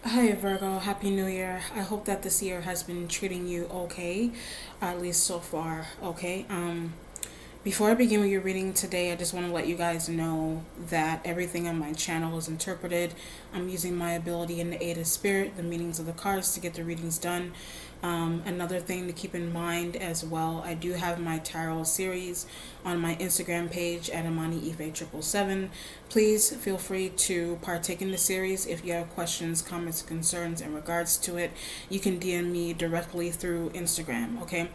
Hi Virgo, Happy New Year. I hope that this year has been treating you okay, at least so far. Okay. Before I begin with your reading today, I just want to let you guys know that everything on my channel is interpreted. I'm using my ability in the aid of spirit, the meanings of the cards to get the readings done. Another thing to keep in mind as well, I do have my tarot series on my Instagram page at AmaniEve777. Please feel free to partake in the series. If you have questions, comments, concerns in regards to it, you can DM me directly through Instagram, okay?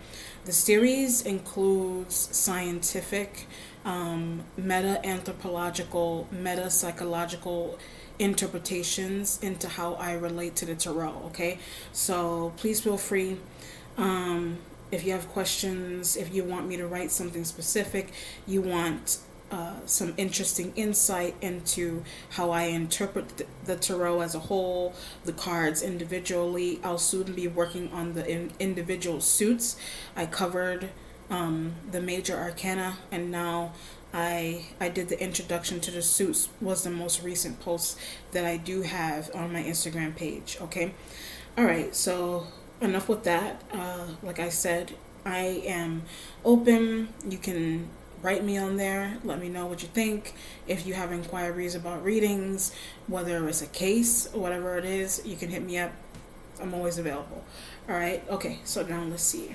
The series includes scientific, meta-anthropological, meta-psychological interpretations into how I relate to the tarot, okay? So please feel free. If you have questions, if you want me to write something specific, you want some interesting insight into how I interpret the tarot as a whole, the cards individually. I'll soon be working on the individual suits. I covered the major arcana, and now I did the introduction to the suits was the most recent post that I do have on my Instagram page. Okay, all right. So enough with that. Like I said, I am open. You can write me on there. Let me know what you think. If you have inquiries about readings, whether it's a case, whatever it is, you can hit me up. I'm always available. All right. Okay. So now let's see.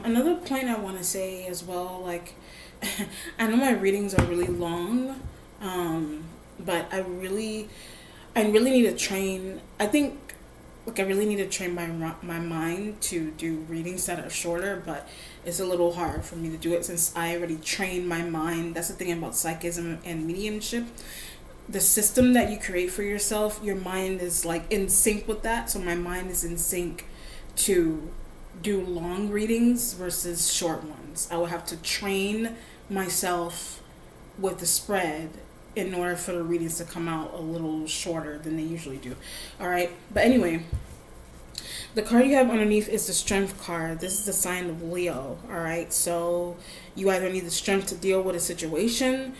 Another point I want to say as well, like, I know my readings are really long, but I really need to train. I think, like, I really need to train my mind to do readings that are shorter, but it's a little hard for me to do it since I already trained my mind. That's the thing about psychism and mediumship. The system that you create for yourself, your mind is like in sync with that. So my mind is in sync to do long readings versus short ones. I will have to train myself with the spread in order for the readings to come out a little shorter than they usually do. All right. But anyway, the card you have underneath is the strength card. This is the sign of Leo. All right. So you either need the strength to deal with a situation.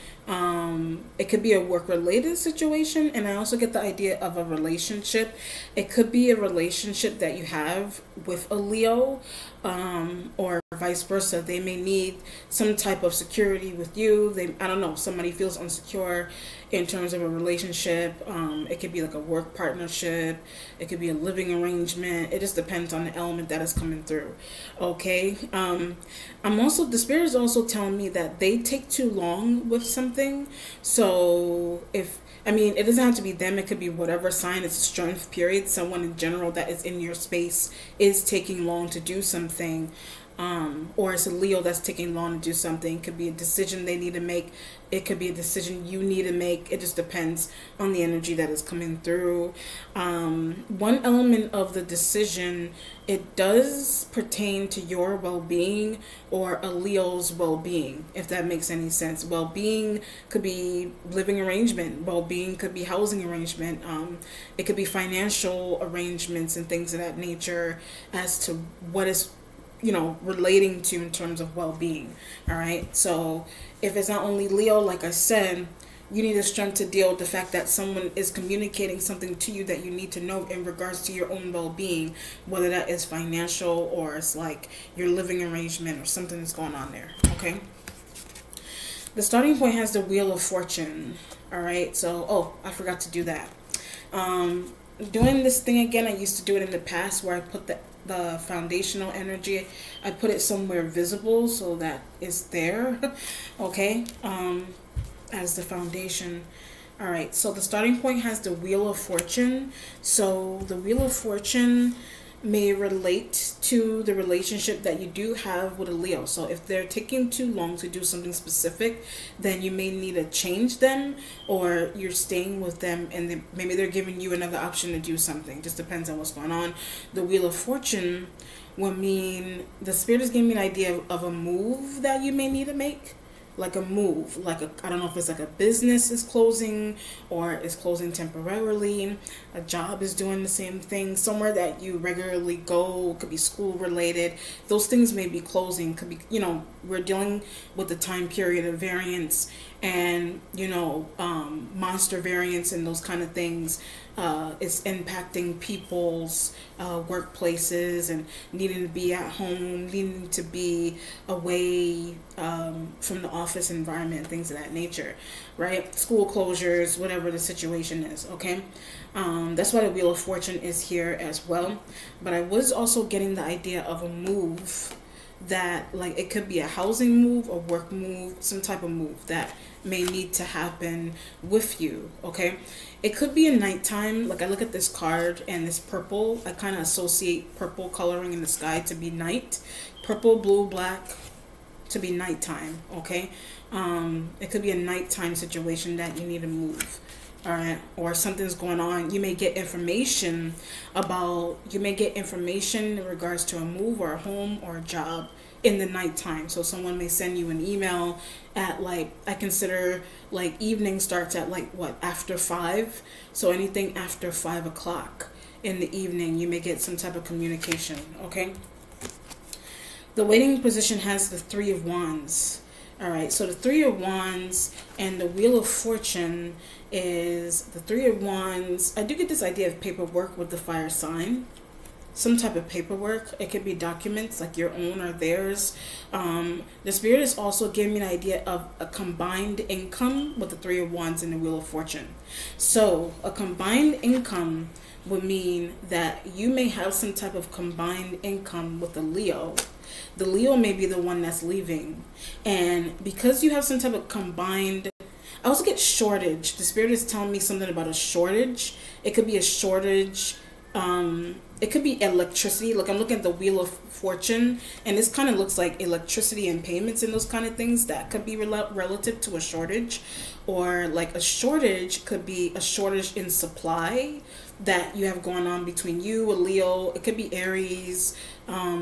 It could be a work-related situation. And I also get the idea of a relationship. It could be a relationship that you have with a Leo, or vice versa. They may need some type of security with you. I don't know, somebody feels insecure in terms of a relationship. It could be like a work partnership. It could be a living arrangement. It just depends on the element that is coming through. Okay. The spirit is also telling me that they take too long with something. So it doesn't have to be them. It could be whatever sign. It's a strength period. Someone in general that is in your space is taking long to do something. Or it's a Leo that's taking long to do something. It could be a decision they need to make. It could be a decision you need to make. It just depends on the energy that is coming through. One element of the decision, it does pertain to your well-being or a Leo's well-being, if that makes any sense. Well-being could be living arrangement. Well-being could be housing arrangement. It could be financial arrangements and things of that nature as to what is relating to in terms of well-being. All right. So if it's not only Leo, like I said, you need the strength to deal with the fact that someone is communicating something to you that you need to know in regards to your own well-being, whether that is financial or it's like your living arrangement or something that's going on there. Okay. The starting point has the Wheel of Fortune. All right. So, I forgot to do that. Doing this thing again, I used to do it in the past where I put the foundational energy, I put it somewhere visible so that it's there. Okay. As the foundation. All right. So the starting point has the Wheel of Fortune. So the Wheel of Fortune may relate to the relationship that you do have with a Leo. So if they're taking too long to do something specific, then you may need to change them, or you're staying with them and maybe they're giving you another option to do something. Just depends on what's going on. The Wheel of Fortune will mean the spirit is giving me an idea of a move that you may need to make. Like a move, like I don't know if it's like a business is closing or is closing temporarily, a job is doing the same thing, somewhere that you regularly go, could be school related, those things may be closing, could be, we're dealing with the time period of variance and, monster variance and those kind of things. It's impacting people's workplaces and needing to be at home, needing to be away from the office environment, things of that nature, right? School closures, whatever the situation is, okay? That's why the Wheel of Fortune is here as well. But I was also getting the idea of a move that, like, it could be a housing move, a work move, some type of move that may need to happen with you, okay? It could be a nighttime. Like, I look at this card and this purple, I kind of associate purple coloring in the sky to be night. Purple, blue, black to be nighttime, okay? It could be a nighttime situation that you need to move. All right, or something's going on. You may get information in regards to a move or a home or a job in the nighttime. So someone may send you an email at, like, I consider like evening starts at like what, after 5. So anything after 5 o'clock in the evening, you may get some type of communication, okay? The waiting position has the 3 of Wands. All right, so the 3 of Wands and the Wheel of Fortune is the 3 of Wands. I do get this idea of paperwork with the fire sign. Some type of paperwork. It could be documents like your own or theirs. The spirit is also giving me an idea of a combined income with the 3 of Wands and the Wheel of Fortune. So a combined income would mean that you may have some type of combined income with the Leo. The Leo may be the one that's leaving. And because you have some type of combined, I also get shortage. The spirit is telling me something about a shortage. It could be a shortage. It could be electricity. Like, I'm looking at the Wheel of Fortune, and this kind of looks like electricity and payments and those kind of things that could be relative to a shortage. Or like a shortage could be a shortage in supply that you have going on between you, a Leo. It could be Aries,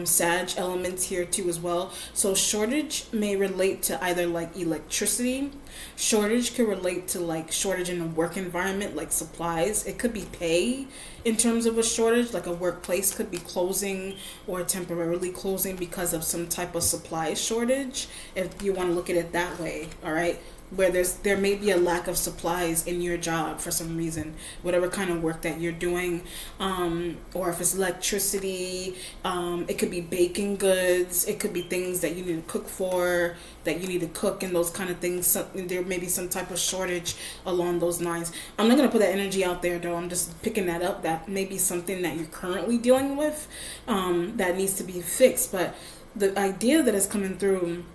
Sag elements here too as well. So shortage may relate to either like electricity. Shortage could relate to like shortage in a work environment, like supplies. It could be pay in terms of a shortage, like a workplace could be closing or temporarily closing because of some type of supply shortage, if you want to look at it that way. All right, where there may be a lack of supplies in your job for some reason, whatever kind of work that you're doing, or if it's electricity, it could be baking goods, it could be things that you need to cook for, that you need to cook and those kind of things. So there may be some type of shortage along those lines. I'm not going to put that energy out there though. I'm just picking that up. That may be something that you're currently dealing with that needs to be fixed. But the idea that is coming through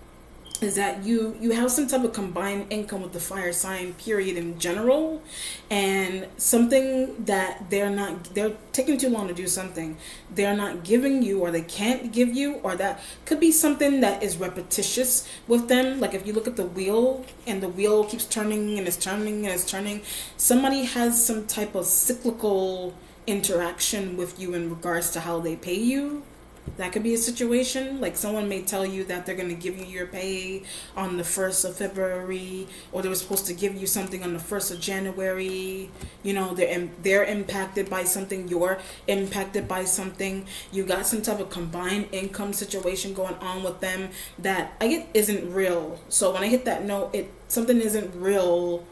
is that you have some type of combined income with the fire sign period in general, and something that they're taking too long to do something, they're not giving you, or they can't give you, or that could be something that is repetitious with them. Like if you look at the wheel and the wheel keeps turning and it's turning and it's turning, somebody has some type of cyclical interaction with you in regards to how they pay you. That could be a situation. Like someone may tell you that they're going to give you your pay on the 1st of February, or they were supposed to give you something on the 1st of January. You know, they're impacted by something, you're impacted by something. You got some type of combined income situation going on with them that I get isn't real. So when I hit that note, something isn't real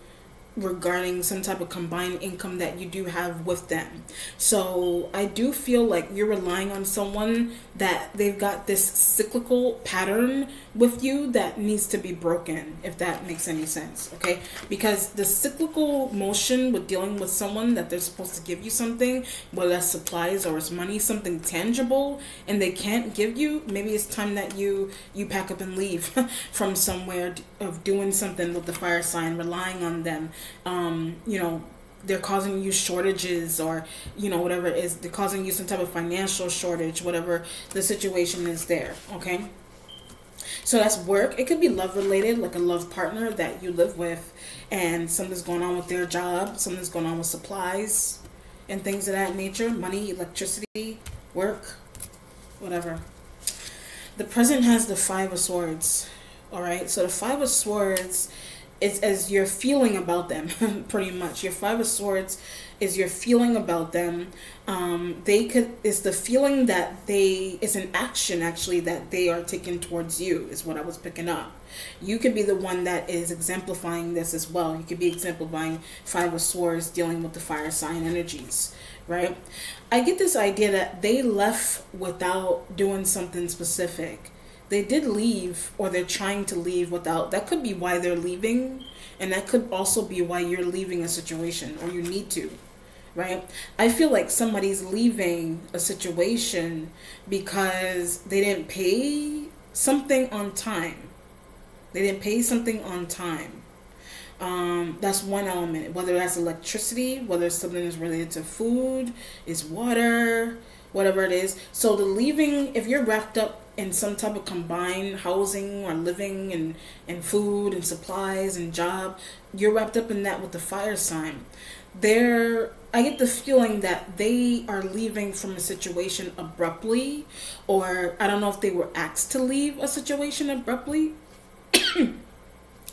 regarding some type of combined income that you do have with them. So I do feel like you're relying on someone that they've got this cyclical pattern with you that needs to be broken, if that makes any sense, okay? Because the cyclical motion with dealing with someone that they're supposed to give you something, whether that's supplies or it's money, something tangible, and they can't give you, maybe it's time that you pack up and leave from somewhere of doing something with the fire sign, relying on them. You know, they're causing you shortages, or you know, whatever it is, they're causing you some type of financial shortage, whatever the situation is there. Okay, so that's work. It could be love related, like a love partner that you live with, and something's going on with their job, something's going on with supplies and things of that nature, money, electricity, work, whatever. The present has the Five of Swords. All right, so the Five of Swords is as you're feeling about them, pretty much. Your Five of Swords is your feeling about them. It's the feeling that it's an action actually that they are taking towards you, is what I was picking up. You could be the one that is exemplifying this as well. You could be exemplifying Five of Swords, dealing with the fire sign energies, right? I get this idea that they left without doing something specific. They did leave, or they're trying to leave without. That could be why they're leaving, and that could also be why you're leaving a situation, or you need to, right? I feel like somebody's leaving a situation because they didn't pay something on time. They didn't pay something on time. That's one element, whether that's electricity, whether something is related to food, is water, whatever it is. So the leaving, if you're wrapped up in some type of combined housing or living and food and supplies and job, you're wrapped up in that with the fire sign. I get the feeling that they are leaving from a situation abruptly, or I don't know if they were asked to leave a situation abruptly.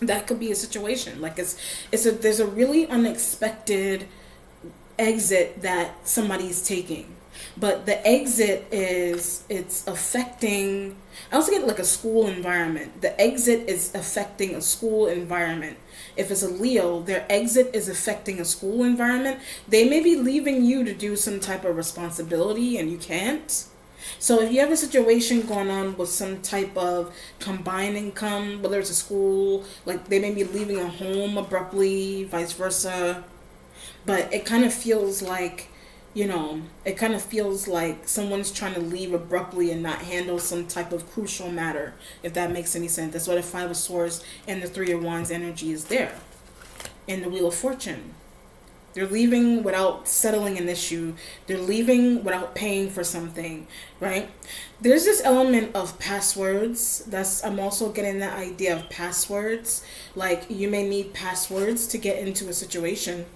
That could be a situation. Like there's a really unexpected exit that somebody's taking. But the exit it's affecting, I also get like a school environment. The exit is affecting a school environment. If it's a Leo, their exit is affecting a school environment. They may be leaving you to do some type of responsibility and you can't. So if you have a situation going on with some type of combined income, whether it's a school, like they may be leaving a home abruptly, vice versa. But it kind of feels like, it kind of feels like someone's trying to leave abruptly and not handle some type of crucial matter, if that makes any sense. That's why the Five of Swords and the Three of Wands energy is there. And the Wheel of Fortune. They're leaving without settling an issue. They're leaving without paying for something, right? There's this element of passwords. I'm also getting that idea of passwords. Like you may need passwords to get into a situation.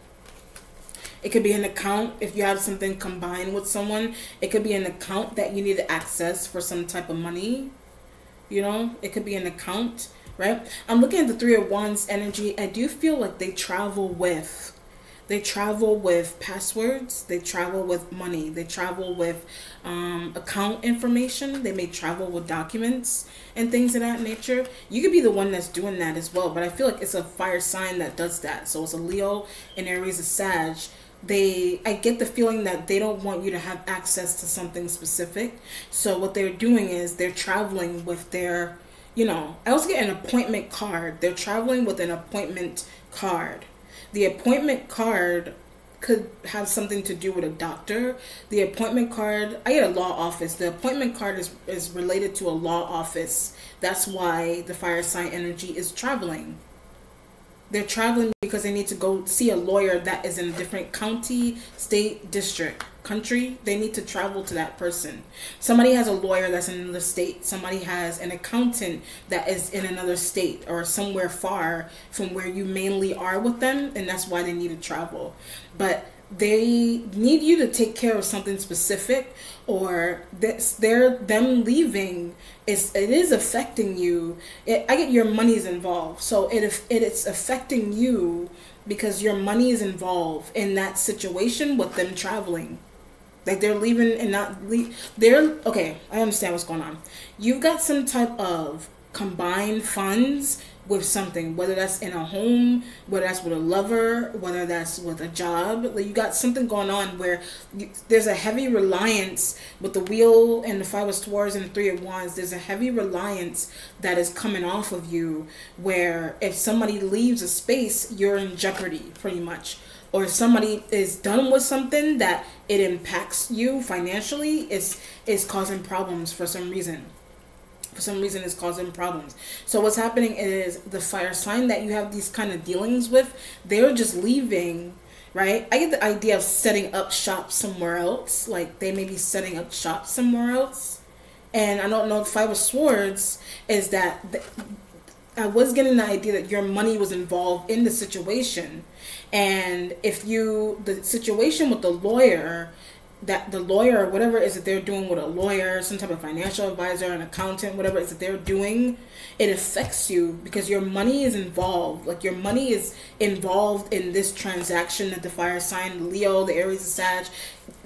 It could be an account. If you have something combined with someone, it could be an account that you need to access for some type of money. It could be an account, right? I'm looking at the Three of Wands energy. I do feel like they travel with passwords. They travel with money. They travel with account information. They may travel with documents and things of that nature. You could be the one that's doing that as well. But I feel like it's a fire sign that does that. So it's a Leo, and Aries, a Sag. I get the feeling that they don't want you to have access to something specific. So what they're doing is they're traveling with their, I also get an appointment card. They're traveling with an appointment card. The appointment card could have something to do with a doctor. The appointment card, I get a law office. The appointment card is related to a law office. That's why the fire sign energy is traveling. They're traveling because they need to go see a lawyer that is in a different county, state, district, country. They need to travel to that person. Somebody has a lawyer that's in another state. Somebody has an accountant that is in another state or somewhere far from where you mainly are with them, and that's why they need to travel. But they need you to take care of something specific, or them leaving it is affecting you. I get your money is involved, so it's affecting you because your money is involved in that situation with them traveling. Like they're leaving and not leave. Okay, I understand what's going on. You've got some type of combined funds with something, whether that's in a home, whether that's with a lover, whether that's with a job. Like you got something going on where there's a heavy reliance with the Wheel and the Five of Swords and the Three of Wands. There's a heavy reliance that is coming off of you, where if somebody leaves a space, you're in jeopardy pretty much. Or if somebody is done with something that it impacts you financially, is causing problems for some reason. For some reason, it's causing problems. So what's happening is the fire sign that you have these kind of dealings with, they're just leaving right? I get the idea of setting up shop somewhere else. Like they may be setting up shop somewhere else. And I don't know, the Five of Swords is that I was getting the idea that your money was involved in the situation. And if the situation with the lawyer, that the lawyer or whatever it is that they're doing with a lawyer, some type of financial advisor, an accountant, whatever it is that they're doing, it affects you because your money is involved. Like your money is involved in this transaction that the fire sign, the Leo, the Aries, the Sag,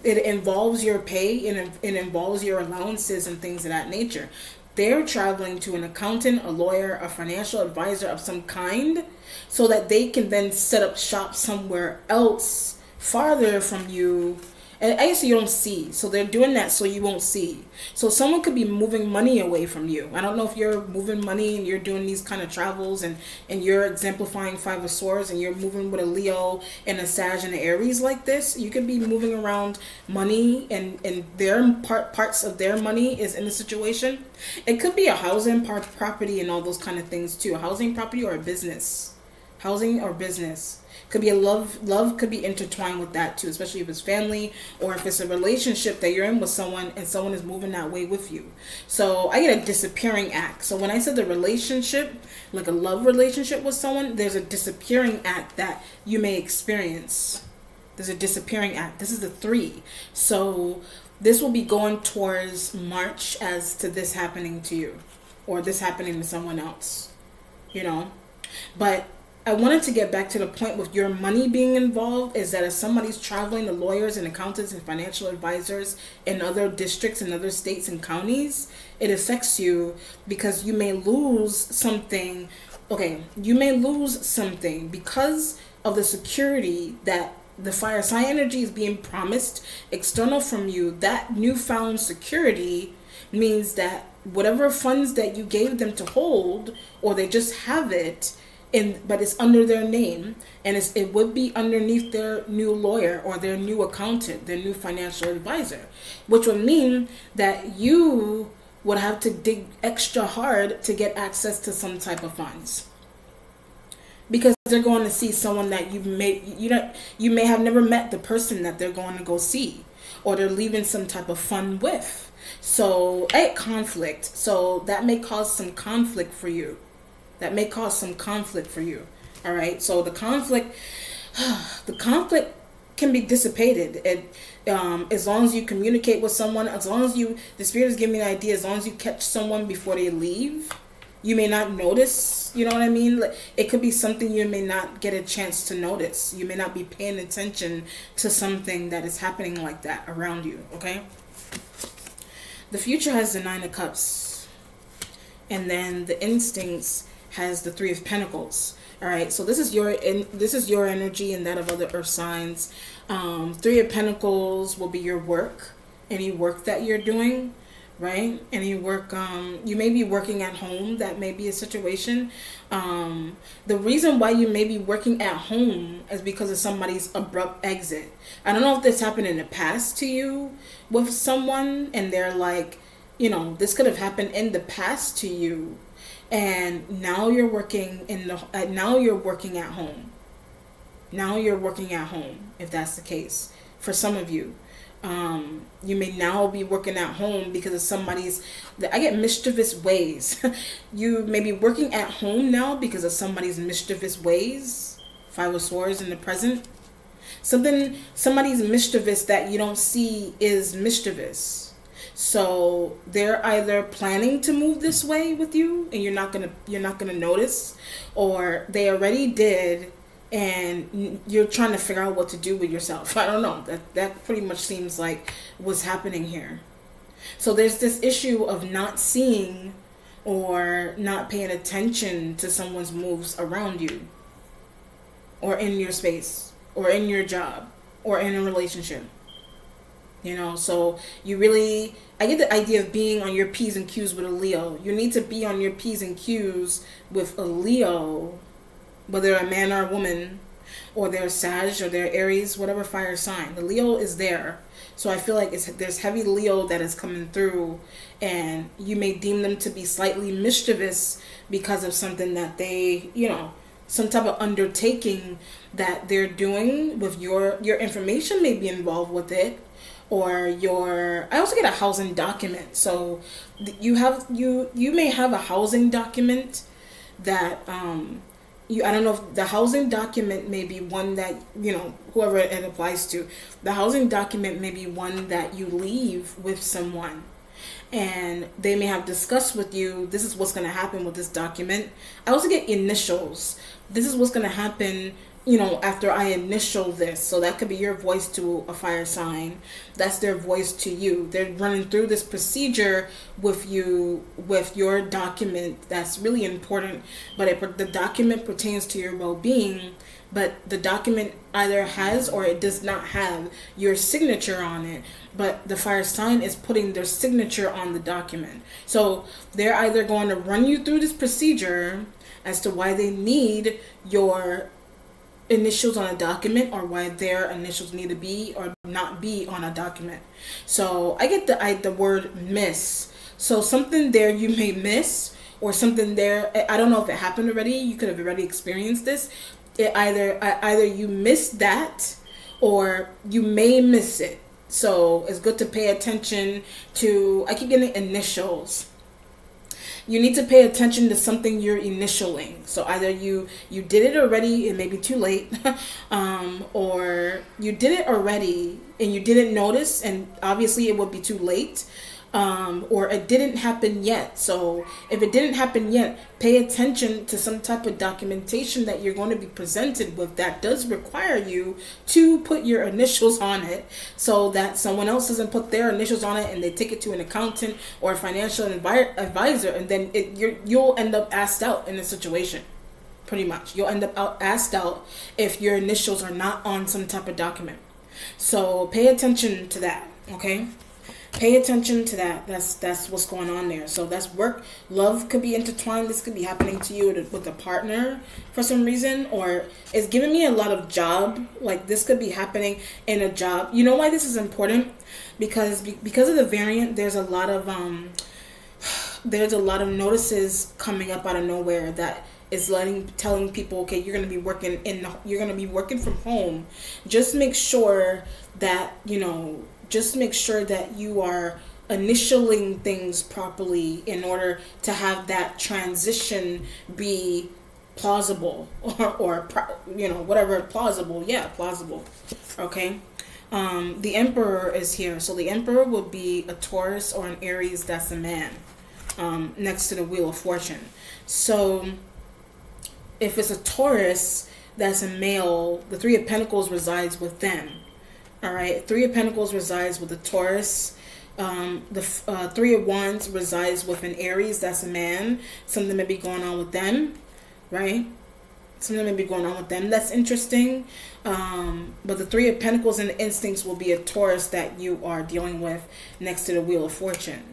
it involves your pay and it involves your allowances and things of that nature. They're traveling to an accountant, a lawyer, a financial advisor of some kind so that they can then set up shop somewhere else farther from you. And I guess you don't see. So they're doing that so you won't see. So someone could be moving money away from you. I don't know if you're moving money and you're doing these kind of travels and you're exemplifying Five of Swords and you're moving with a Leo and a Sag and an Aries like this. You could be moving around money and their parts of their money is in the situation. It could be a housing property and all those kind of things too. A housing property or a business. Housing or business. Could be a love could be intertwined with that too, especially if it's family or if it's a relationship that you're in with someone and someone is moving that way with you. So I get a disappearing act. So when I said the relationship, like a love relationship with someone, there's a disappearing act that you may experience. There's a disappearing act. This is the 3. So this will be going towards March as to this happening to you or this happening to someone else, you know. But I wanted to get back to the point with your money being involved is that if somebody's traveling to lawyers and accountants and financial advisors in other districts and other states and counties, it affects you because you may lose something. Okay, you may lose something because of the security that the fire sign energy is being promised external from you. That newfound security means that whatever funds that you gave them to hold or they just have it, but it's under their name and it would be underneath their new lawyer or their new accountant, their new financial advisor, which would mean that you would have to dig extra hard to get access to some type of funds because they're going to see someone that you may have never met the person that they're going to go see or they're leaving some type of fund with. So conflict. So that may cause some conflict for you. That may cause some conflict for you. All right. So the conflict can be dissipated. As long as you communicate with someone, as long as the spirit is giving me an idea, as long as you catch someone before they leave, you may not notice. You know what I mean? Like, it could be something you may not get a chance to notice. You may not be paying attention to something that is happening like that around you. Okay. The future has the 9 of Cups, and then the instincts has the 3 of Pentacles. All right, so this is your energy and that of other earth signs. 3 of Pentacles will be your work, any work that you're doing, right? Any work, you may be working at home. That may be a situation. The reason why you may be working at home is because of somebody's abrupt exit. I don't know if this happened in the past to you with someone and they're like, you know, this could have happened in the past to you. And now you're working now you're working at home. Now you're working at home, if that's the case. For some of you, you may now be working at home because of I get mischievous ways. You may be working at home now because of somebody's mischievous ways. 5 of Swords in the present. Somebody's mischievous that you don't see is mischievous. So they're either planning to move this way with you and you're not gonna notice, or they already did and you're trying to figure out what to do with yourself. I don't know. That pretty much seems like what's happening here. So there's this issue of not seeing or not paying attention to someone's moves around you or in your space or in your job or in a relationship. You know, so I get the idea of being on your P's and Q's with a Leo. You need to be on your P's and Q's with a Leo, whether a man or a woman, or they're Sag or they're Aries, whatever fire sign. The Leo is there. So I feel like there's heavy Leo that is coming through, and you may deem them to be slightly mischievous because of something that they, you know, some type of undertaking that they're doing with your information may be involved with it, or your, I also get a housing document. So you may have a housing document that I don't know if the housing document may be one that, you know, whoever it applies to, the housing document may be one that you leave with someone, and they may have discussed with you, this is what's going to happen with this document. I also get initials. This is what's going to happen, you know, after I initial this. So that could be your voice to a fire sign. That's their voice to you. They're running through this procedure with you, with your document. That's really important. But the document pertains to your well-being. But the document either has or it does not have your signature on it. But the fire sign is putting their signature on the document. So they're either going to run you through this procedure as to why they need your initials on a document, or why their initials need to be or not be on a document. So I get the word miss. So something there you may miss, or something there, I don't know if it happened already. You could have already experienced this. It either you miss that, or you may miss it. So it's good to pay attention to, I keep getting initials. You need to pay attention to something you're initialing. So either you did it already, it may be too late, or you did it already and you didn't notice, and obviously it would be too late, or it didn't happen yet. So if it didn't happen yet, pay attention to some type of documentation that you're going to be presented with that does require you to put your initials on it, so that someone else doesn't put their initials on it and they take it to an accountant or a financial advisor, and then you'll end up asked out in a situation. Pretty much, you'll end up asked out if your initials are not on some type of document. So pay attention to that, okay? Pay attention to that. That's what's going on there. So that's work. Love could be intertwined. This could be happening to you with a partner for some reason, or it's giving me a lot of job. Like this could be happening in a job. You know why this is important? Because of the variant, there's a lot of notices coming up out of nowhere that is telling people, okay, you're going to be working from home. Just make sure that, you know, you are initialing things properly in order to have that transition be plausible, or you know, whatever, plausible. Yeah, plausible. Okay. The Emperor is here. So the Emperor would be a Taurus or an Aries. That's a man, next to the Wheel of Fortune. So if it's a Taurus, that's a male. The Three of Pentacles resides with them. All right, Three of Pentacles resides with the Taurus. The Three of Wands resides with an Aries. That's a man. Something may be going on with them, right? Something may be going on with them. That's interesting. But the Three of Pentacles and the instincts will be a Taurus that you are dealing with next to the Wheel of Fortune,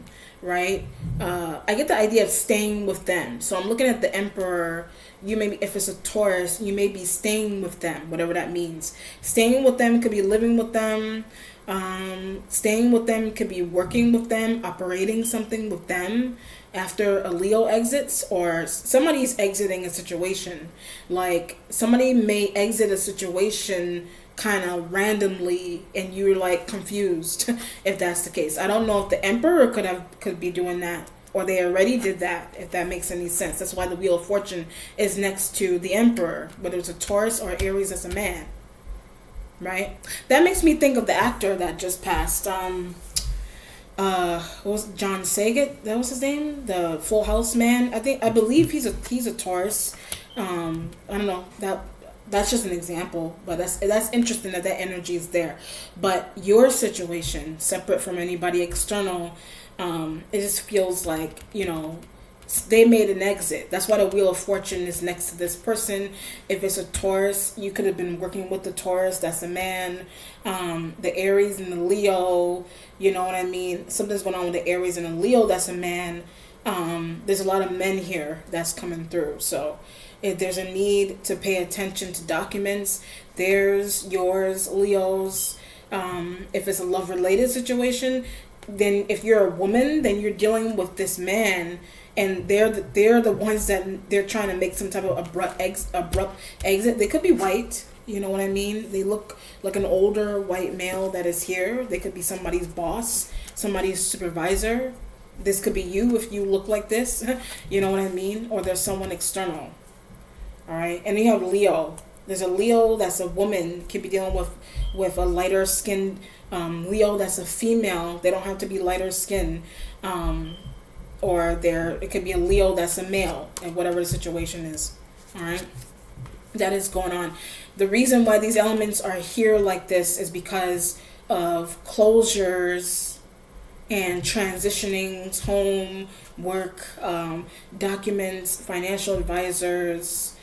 right? I get the idea of staying with them. So I'm looking at the Emperor. You may be, if it's a Taurus, you may be staying with them, whatever that means. Staying with them could be living with them. Staying with them could be working with them, operating something with them after a Leo exits, or somebody's exiting a situation. Like somebody may exit a situation kind of randomly and you're like confused if that's the case. I don't know if the Emperor could be doing that, or they already did that, if that makes any sense. That's why the Wheel of Fortune is next to the Emperor, whether it's a Taurus or Aries as a man, right? That makes me think of the actor that just passed. What was John Saget? That was his name, the Full House man. I believe he's a Taurus. I don't know, that's just an example, but that's interesting that energy is there. But your situation, separate from anybody external, it just feels like, you know, they made an exit. That's why the Wheel of Fortune is next to this person. If it's a Taurus, you could have been working with the Taurus. That's a man. The Aries and the Leo, you know what I mean? Something's going on with the Aries and the Leo. That's a man. There's a lot of men here that's coming through. So if there's a need to pay attention to documents, there's yours, Leos. If it's a love-related situation, then if you're a woman, then you're dealing with this man and they're the ones that they're trying to make some type of abrupt exit. They could be white, you know what I mean? They look like an older white male that is here. They could be somebody's boss, somebody's supervisor. This could be you if you look like this, you know what I mean? Or there's someone external. All right, and you have Leo. There's a Leo that's a woman, could be dealing with a lighter skinned Leo that's a female. They don't have to be lighter skinned. Or it could be a Leo that's a male, and whatever the situation is. All right, that is going on. The reason why these elements are here like this is because of closures and transitionings, home, work, documents, financial advisors.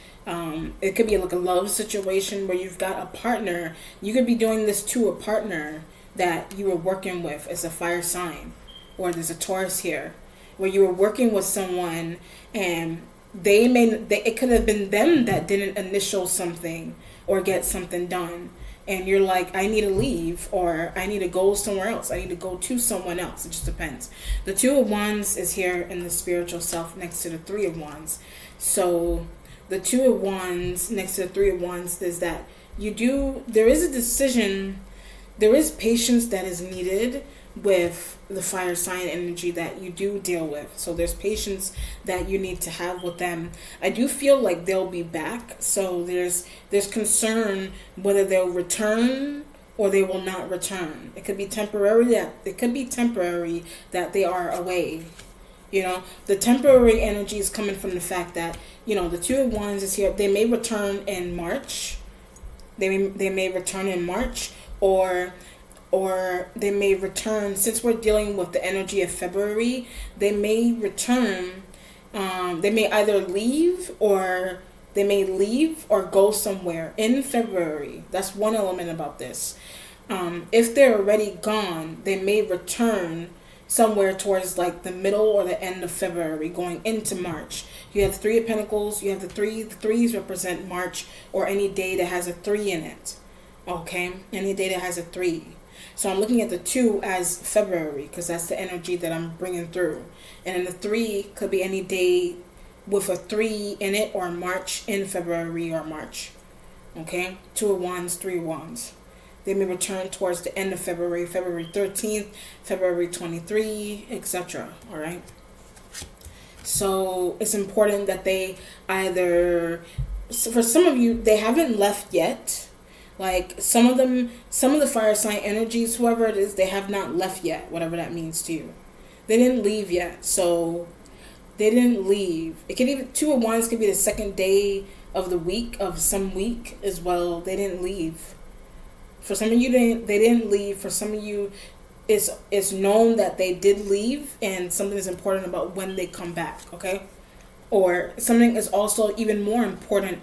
It could be like a love situation where you've got a partner. You could be doing this to a partner that you were working with as a fire sign, or there's a Taurus here, where you were working with someone and it could have been them that didn't initial something or get something done. And you're like, I need to leave, or I need to go somewhere else. I need to go to someone else. It just depends. The Two of Wands is here in the spiritual self next to the Three of Wands. So the Two of Wands next to the Three of Wands is that there is a decision, there is patience that is needed with the fire sign energy that you do deal with. So there's patience that you need to have with them. I do feel like they'll be back. So there's concern whether they'll return or they will not return. It could be temporary that they are away. You know, the temporary energy is coming from the fact that, you know, the Two of Wands is here. They may return in March. They may return in March, or they may return, since we're dealing with the energy of February, they may return. They may either leave or go somewhere in February. That's one element about this. If they're already gone, they may return somewhere towards like the middle or the end of February, going into March. You have the Three of Pentacles. You have the three. The threes represent March, or any day that has a 3 in it. Okay, any day that has a 3. So I'm looking at the 2 as February, because that's the energy that I'm bringing through. And then the 3 could be any day with a 3 in it, or March in February or March. Okay, Two of Wands, Three of Wands. They may return towards the end of February, February 13th, February 23, etc. All right. So it's important that they either, for some of you, they haven't left yet. Like some of the fire sign energies, whoever it is, they have not left yet, whatever that means to you. They didn't leave yet. So they didn't leave. It could even, Two of Wands could be the second day of the week, of some week as well. They didn't leave. For some of you, they didn't leave. For some of you, it's known that they did leave, and something is important about when they come back, okay? Or something is also even more important,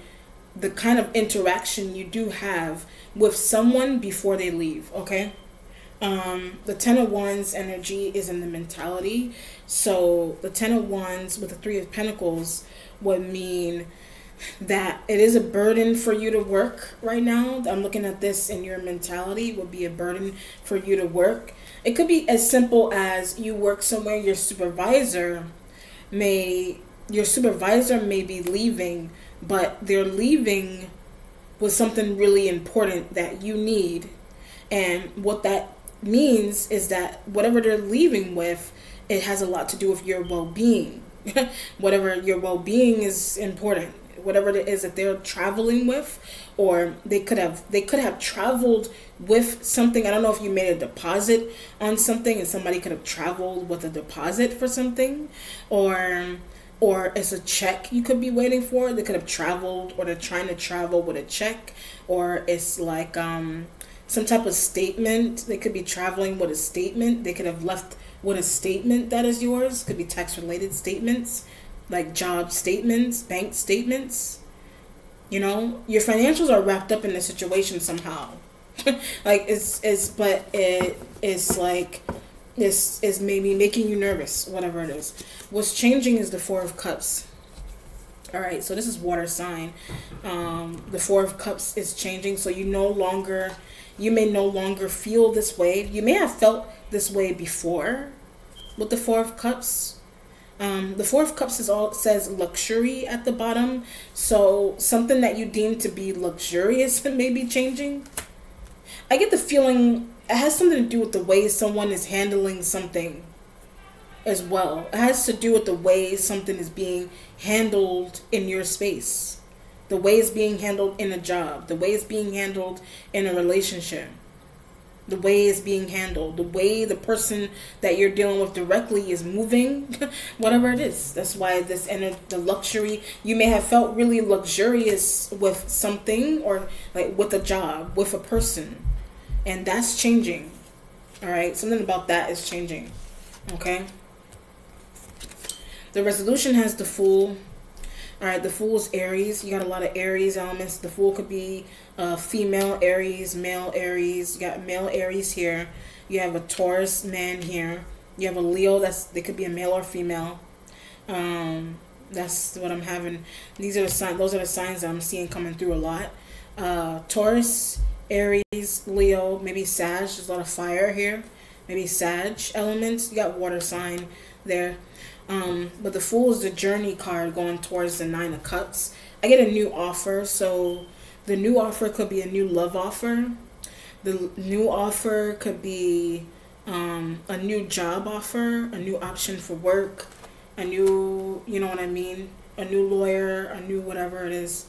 the kind of interaction you do have with someone before they leave, okay? The Ten of Wands energy is in the mentality. So the Ten of Wands with the Three of Pentacles would mean that it is a burden for you to work right now. I'm looking at this in your mentality, would be a burden for you to work. It could be as simple as you work somewhere, your supervisor may be leaving, but they're leaving with something really important that you need. And what that means is that whatever they're leaving with, it has a lot to do with your well-being. Whatever your well-being is important. Whatever it is that they're traveling with, or they could have traveled with something. I don't know if you made a deposit on something and somebody could have traveled with a deposit for something, or it's a check you could be waiting for. They could have traveled, or they're trying to travel with a check, or it's like some type of statement. They could be traveling with a statement. They could have left with a statement that is yours. Could be tax related statements, like job statements, bank statements. You know, your financials are wrapped up in the situation somehow. Like it's maybe making you nervous, whatever it is. What's changing is the Four of Cups. All right, so this is water sign. The Four of Cups is changing, so you may no longer feel this way. You may have felt this way before with the Four of Cups. The Four of Cups says luxury at the bottom. So something that you deem to be luxurious may be changing. I get the feeling it has something to do with the way someone is handling something as well. It has to do with the way something is being handled in your space. The way it's being handled in a job. The way it's being handled in a relationship. The way it's being handled. The way the person that you're dealing with directly is moving. Whatever it is. That's why the luxury, you may have felt really luxurious with something, or like with a job, with a person. And that's changing. Alright? Something about that is changing. Okay? The resolution has the Fool. Alright, the Fool is Aries. You got a lot of Aries elements. The Fool could be female Aries, male Aries. You got male Aries here. You have a Taurus man here. You have a Leo. They could be a male or female. That's what I'm having. These are the signs. Those are the signs that I'm seeing coming through a lot. Taurus, Aries, Leo, maybe Sag. There's a lot of fire here. Maybe Sag elements. You got water sign there. But the Fool is the journey card going towards the Nine of Cups. I get a new offer. So the new offer could be a new love offer. The new offer could be a new job offer, a new option for work, a new, you know what I mean, a new lawyer, a new whatever it is.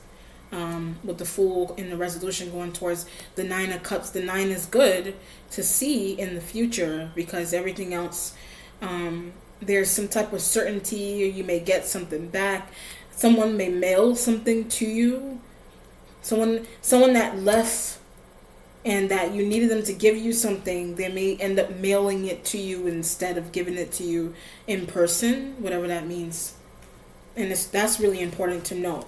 With the Fool in the resolution going towards the Nine of Cups. The 9 is good to see in the future because everything else, there's some type of certainty, or you may get something back. Someone may mail something to you. Someone that left and that you needed them to give you something, they may end up mailing it to you instead of giving it to you in person, whatever that means. And that's really important to know.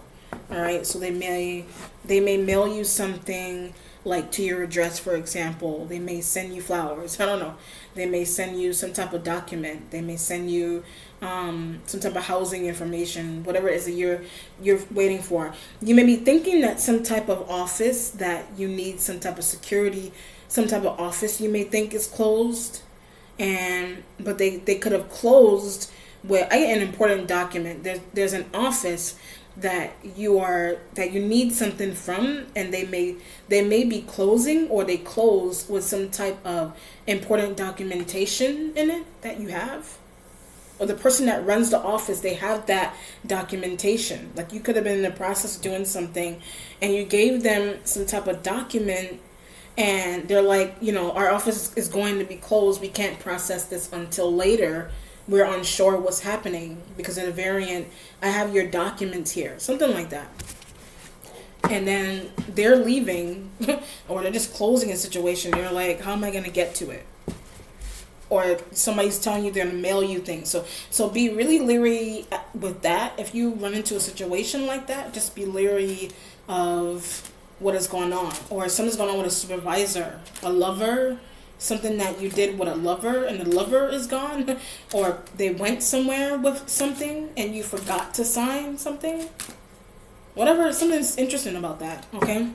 All right, so they may mail you something like to your address, for example. They may send you flowers. I don't know. They may send you some type of document. They may send you some type of housing information, whatever it is that you're waiting for. You may be thinking that some type of office that you need, some type of security, some type of office you may think is closed, but they could have closed with an important document. There's an office that you need something from, and they may be closing, or they close with some type of important documentation in it that you have, or the person that runs the office, they have that documentation. Like you could have been in the process of doing something and you gave them some type of document, and they're like, you know, our office is going to be closed, we can't process this until later, we're unsure what's happening because of the variant. I have your documents here. Something like that. And then they're leaving or they're just closing a situation. They're like, how am I going to get to it? Or somebody's telling you they're going to mail you things. So be really leery with that. If you run into a situation like that, just be leery of what is going on. Or if something's going on with a supervisor, a lover, something that you did with a lover and the lover is gone, or they went somewhere with something and you forgot to sign something, whatever. Something's interesting about that. Okay,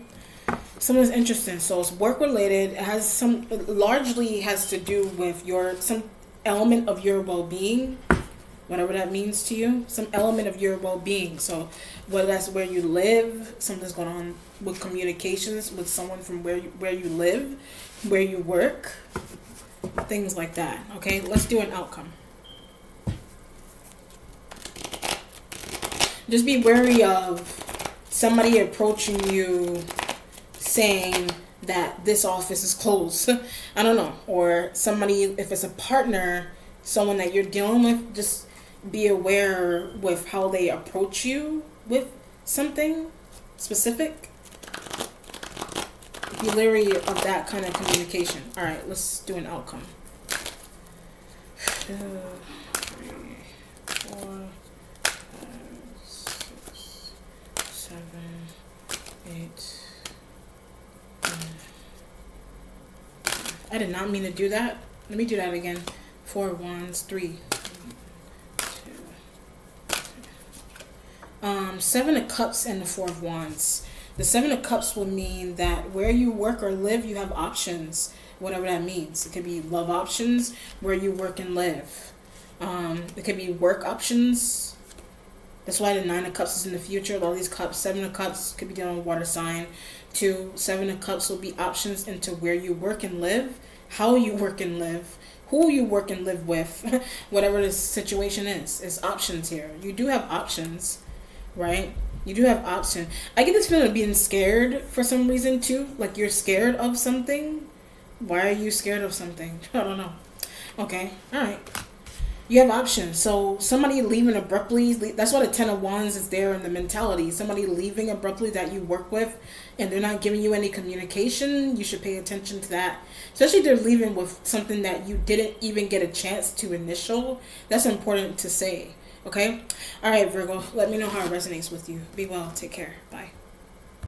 something's interesting. So it's work related. It largely has to do with some element of your well-being, whatever that means to you, some element of your well-being. So whether that's where you live, something's going on with communications with someone from where you live, where you work, things like that. Okay, let's do an outcome. Just be wary of somebody approaching you saying that this office is closed. I don't know. Or somebody, if it's a partner, someone that you're dealing with, just be aware with how they approach you with something specific. Be leery of that kind of communication. All right, let's do an outcome. 2, 3, 4, 5, 6, 7, 8. 9. I did not mean to do that. Let me do that again. 4 of Wands, 3. 2. 7 of Cups and the 4 of Wands. The 7 of Cups will mean that where you work or live, you have options, whatever that means. It could be love options, where you work and live. It could be work options. That's why the Nine of Cups is in the future. All these cups, Seven of Cups could be dealing with water sign. 2, 7 of Cups will be options into where you work and live, how you work and live, who you work and live with, whatever the situation is options here. You do have options, right? You do have option. I get this feeling of being scared for some reason too. Like you're scared of something. Why are you scared of something? I don't know. Okay. All right. You have options. So somebody leaving abruptly, that's why the 10 of Wands is there in the mentality. Somebody leaving abruptly that you work with and they're not giving you any communication. You should pay attention to that. Especially if they're leaving with something that you didn't even get a chance to initial. That's important to say. Okay? All right, Virgo. Let me know how it resonates with you. Be well. Take care. Bye.